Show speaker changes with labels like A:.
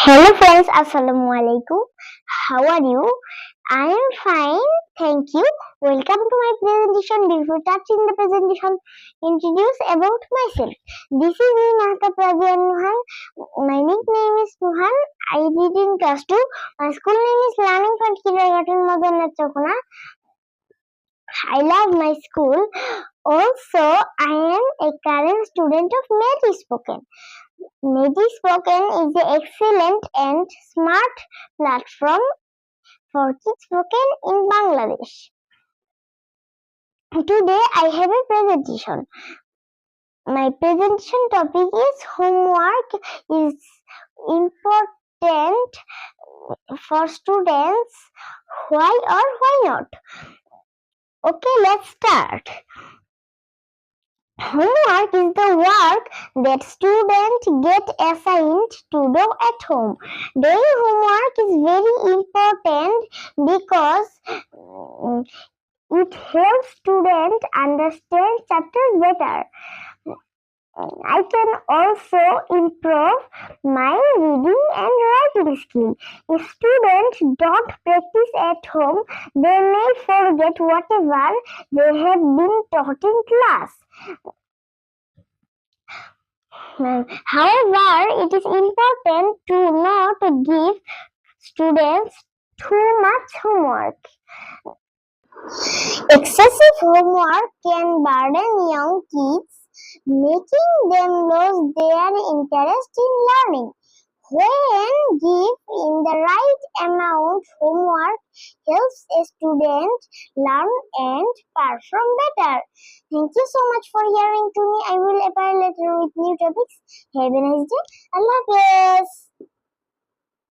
A: Hello friends, Assalamu alaikum. How are you? I am fine, thank you. Welcome to my presentation. Before touching the presentation, introduce about myself. This is me, Mahtab Rabian Nuhan. My nickname is Nuhan. I read in class 2. My school name is Learning for Kindergarten Madonna Chokona. I love my school. Also, I am a current student of Mary Spoken. Medi Spoken is an excellent and smart platform for kids spoken in Bangladesh. Today I have a presentation. My presentation topic is homework is important for students. Why or why not? Okay, let's start. Homework is the work that students get assigned to do at home. Doing homework is very important because it helps students understand chapters better. I can also improve my reading and writing skill. If students don't practice at home, they may forget whatever they have been taught in class. However, it is important to not give students too much homework. Excessive homework can burden young kids, making them lose their interest in learning. When give in the right amount, homework helps a student learn and perform better. Thank you so much for hearing to me. I will appear later with new topics. Have a nice day. Allah Hafiz.